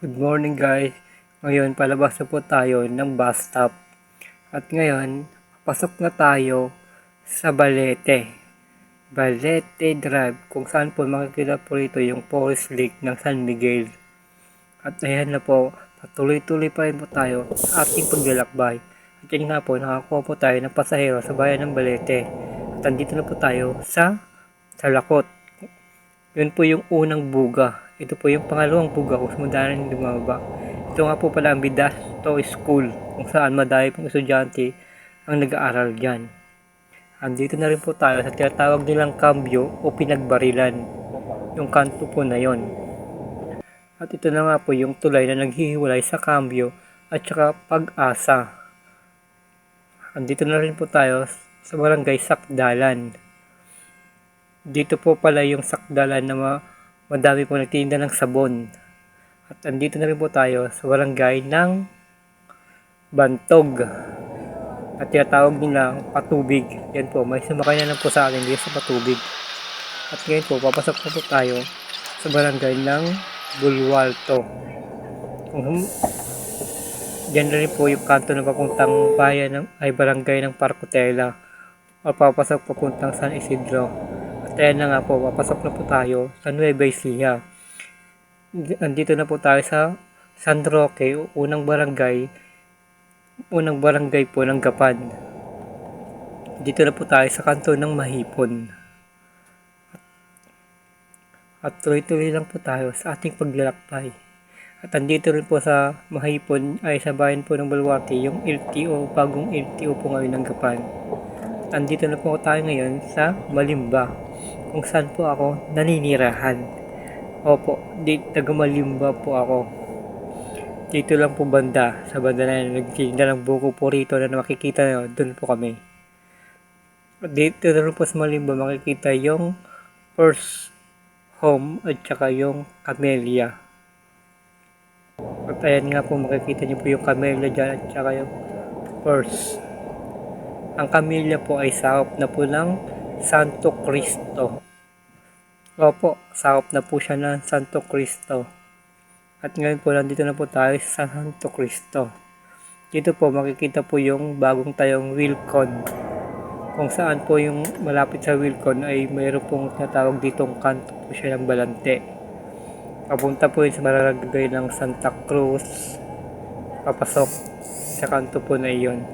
Good morning guys. Ngayon palabas na po tayo ng bus stop. At ngayon, pasok na tayo sa Balete. Balete Drive kung saan po makikita po rito yung Forest Lake ng San Miguel. At ayan na po, patuloy-tuloy pa rin po tayo sa ating paglalakbay. At yan nga po, nakakuha po tayo ng pasahero sa bayan ng Balete. At andito na po tayo sa Salakot. Yun po yung unang buga. Ito po yung pangalawang buga kung saan lumababa. Ito nga po pala ang Bidasto School kung saan madami pong estudyante ang nag-aaral dyan. Andito na rin po tayo sa tinatawag nilang kambyo o pinagbarilan. Yung kanto po na yon. At ito na nga po yung tulay na naghihiwalay sa kambyo at saka Pag-asa. Andito na rin po tayo sa barangay Sakdalan. Dito po pala yung sakdalan na madami po nagtitinda ng sabon. At andito na rin po tayo sa barangay ng Bantog. At tinatawag nila Patubig. Yan po, may sumakay na lang po sa akin dito sa Patubig. At ngayon po, papasok na po tayo sa barangay ng Bulwalto. Diyan rin po yung kanto na papuntang bayan ay barangay ng Parcotela. O papasok papuntang San Isidro. Ayan na nga po, papasok na po tayo sa Nueva Ecija. Andito na po tayo sa San Roque, unang barangay po ng Gapan. Dito na po tayo sa kanto ng Mahipon. At tuloy-tuloy lang po tayo sa ating paglalakbay. At andito rin po sa Mahipon ay sa bayan po ng Baluarte, yung LTO, bagong LTO po ngayon ng Gapan. At andito na po tayo ngayon sa Malimba, kung saan po ako naninirahan. Opo, taga Malimba po ako. Dito lang po banda, sa banda na nagtitinda ng buko po rito na makikita nyo, doon po kami. Dito na rin po sa Malimba makikita yung First Home at saka yung Camellia. At ayan nga po, makikita nyo po yung Camellia dyan at saka yung First. Ang Camellia po ay sakop na po ng Santo Cristo. Opo, sakop na po siya ng Santo Cristo. At ngayon po, nandito na po tayo sa Santo Cristo. Dito po, makikita po yung bagong tayong Wilcon. Kung saan po yung malapit sa Wilcon ay mayroon pong tinatawag ditong kanto po siya ng Balante. Papunta po yun sa barangay ng Santa Cruz. Papasok sa kanto po na iyon.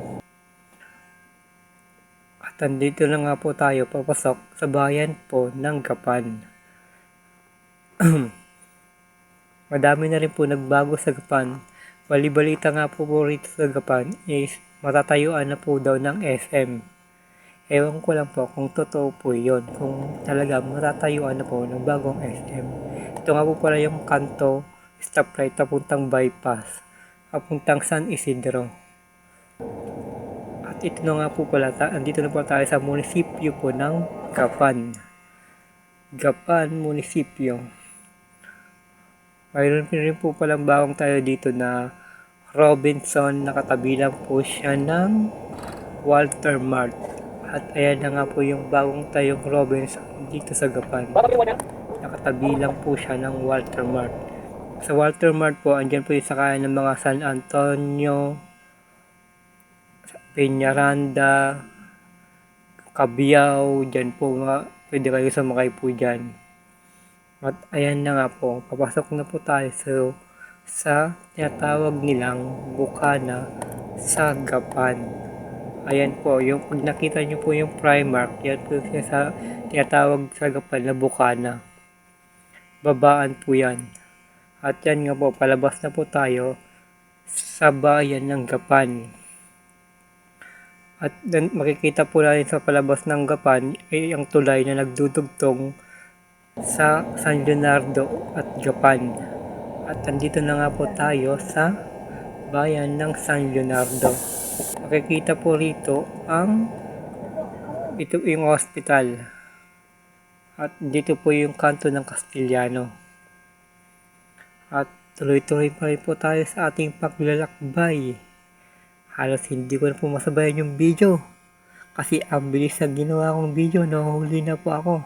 At andito na nga po tayo papasok sa bayan po ng Gapan. Madami na rin po nagbago sa Gapan. Bali-balita nga po rito sa Gapan is matatayuan na po daw ng SM. Ewan ko lang po kung totoo po yun, kung talaga matatayuan na po ng bagong SM. Ito nga po pala yung kanto, stoplight papuntang bypass, papuntang San Isidro. At ito na nga po pala, andito na po tayo sa munisipyo po ng Gapan. Gapan Munisipyo. Mayroon rin po palang bagong tayo dito na Robinson, nakatabi lang po siya ng Walter Mart. At ayan na nga po yung bagong tayong Robinson dito sa Gapan. Nakatabi lang po siya ng Walter Mart. Sa Walter Mart po, andyan po yung sakayan ng mga San Antonio, Peñaranda, Cabiao, dyan po pwede kayo sumakay po dyan. At ayan na nga po, papasok na po tayo sa tinatawag nilang Bukana sa Gapan. Ayan po, yung pag nakita nyo po yung Primark, yan po yung sa tinatawag sa Gapan na Bukana. Babaan po yan. At yan nga po, palabas na po tayo sa bayan ng Gapan. At makikita po natin sa palabas ng Gapan ay ang tulay na nagdudugtong sa San Leonardo at Gapan. At andito na nga po tayo sa bayan ng San Leonardo. Makikita po rito ito yung hospital. At dito po yung kanto ng Castellano. At tuloy-tuloy pa rin po tayo sa ating paglalakbay. Halos hindi ko na po masabayan yung video. Kasi ang bilis na ginawa kong video, nahuli na po ako.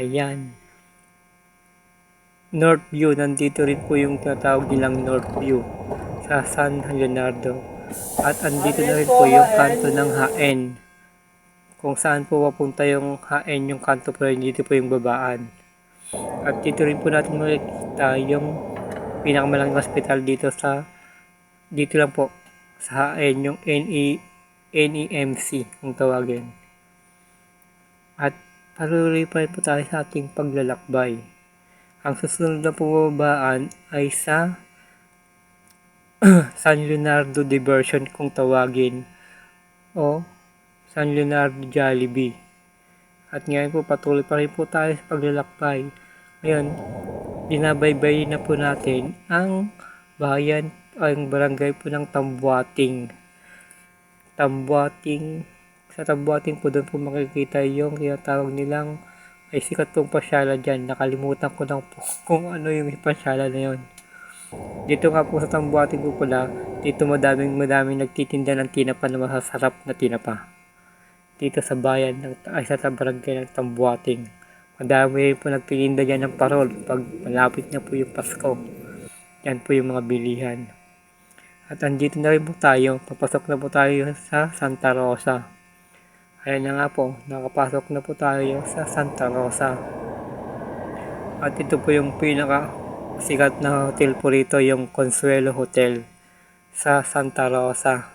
Ayan. North View, nandito rin po yung tinatawag nilang North View sa San Leonardo. At andito na rin po yung kanto ng Haen. Kung saan po papunta yung Haen, yung kanto po rin, dito po yung babaan. At dito rin po natin makikita yung pinakamalaking hospital dito lang po sa Haen, yung NEMC kung tawagin. At patuloy pa rin po tayo sa ating paglalakbay. Ang susunod na pumabaan ay sa San Leonardo Diversion kung tawagin o San Leonardo Jollibee. At ngayon po patuloy pa rin po tayo sa paglalakbay. Ngayon, binabaybay na po natin ang bayan, ang barangay po ng Tambuating. Sa Tambuating po doon po makikita yung tinatawag nilang ay sikat pong pasyala dyan. Nakalimutan ko lang po kung ano yung pasyala na yun. Dito nga po sa Tambuating po pala, dito madaming nagtitinda ng tinapa na masasarap na tinapa. Dito sa bayan, sa barangay ng Tambuating. Madami rin po nagtitinda dyan ng parol pag malapit na po yung Pasko. Yan po yung mga bilihan. At andito na rin po tayo, papasok na po tayo sa Santa Rosa. Ayan na nga po, nakapasok na po tayo sa Santa Rosa. At ito po yung pinaka sikat na hotel po rito, yung Consuelo Hotel sa Santa Rosa.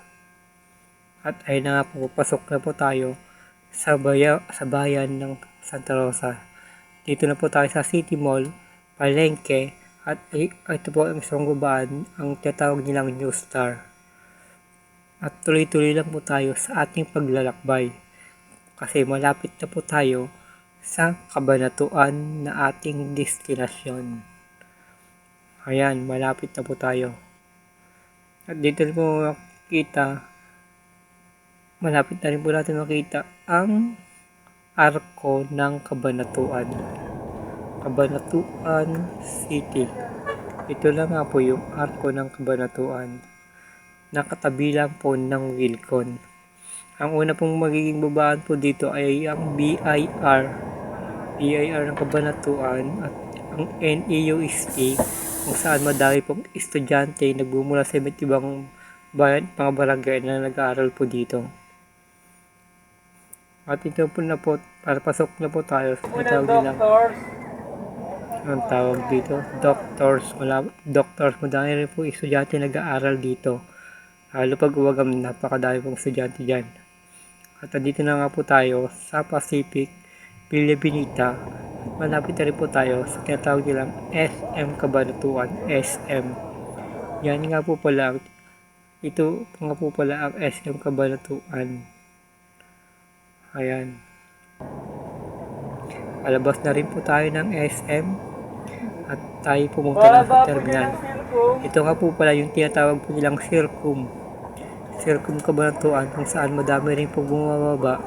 At ayun na nga po, papasok na po tayo sa bayan ng Santa Rosa. Dito na po tayo sa City Mall, Palengke, at ito po ang isang babaan, ang tinatawag nilang New Star. At tuloy-tuloy lang po tayo sa ating paglalakbay. Kasi malapit na po tayo sa Kabanatuan na ating destinasyon. Ayan, malapit na po tayo. At dito rin po malapit na rin po natin makita ang Arko ng Kabanatuan. Kabanatuan City. Ito lang nga po yung Arko ng Kabanatuan. Nakatabi lang po ng Wilcon. Ang una pong magiging babaan po dito ay ang BIR ng Kabanatuan at ang NEUST kung saan madami pong estudyante nagbumula sa iba't ibang bayan, mga barangay na nag-aaral po dito. At ito po na po, para pasok na po tayo sa tawag nilang ang tawag dito, doctors. Madami rin po estudyante nag-aaral dito. Lalo pag uwagam, napakadami pong estudyante dyan. At andito na nga po tayo sa Pacific Villa Benita. Malapit na rin po tayo sa tinatawag nilang SM Kabanatuan, SM. Yan nga po pala, ito nga po pala ang SM Kabanatuan. Ayan. Palabas na rin po tayo ng SM at tayo pumunta na sa terminal. Ito nga po pala yung tinatawag po nilang Circum Kabanatuan kung saan madami rin po bumababa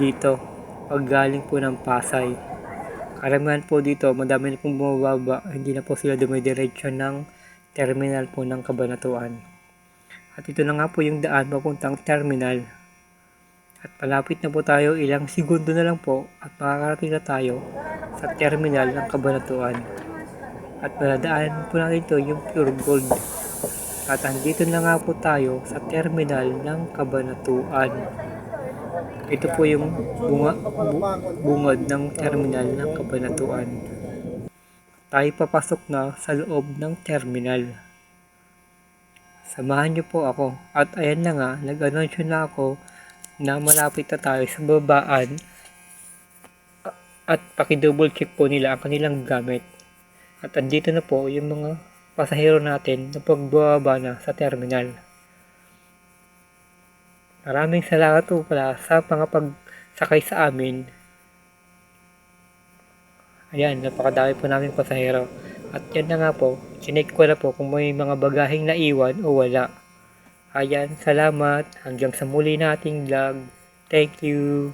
dito pag galing po ng Pasay. Karamihan po dito, madami na pong bumababa, hindi na po sila dumidiretso ng terminal po ng Kabanatuan. At ito na nga po yung daan papuntang terminal. At malapit na po tayo, ilang segundo na lang po at makakarating na tayo sa terminal ng Kabanatuan. At maladaan po natin ito yung Pure Gold. At andito na nga po tayo sa terminal ng Kabanatuan. Ito po yung bungad ng terminal ng Kabanatuan. Tayo papasok na sa loob ng terminal. Samahan niyo po ako. At ayan na nga, nag-announce na ako na malapit na tayo sa babaan. At paki-double check po nila ang kanilang gamit. At andito na po yung mga pasahero natin na pagbababa na sa terminal. Maraming salamat po pala sa mga pagsakay sa amin. Ayan, napakadami po namin pasahero. At yan na nga po, chinek ko na po kung may mga bagaheng naiwan o wala. Ayan, salamat. Hanggang sa muli nating vlog. Thank you.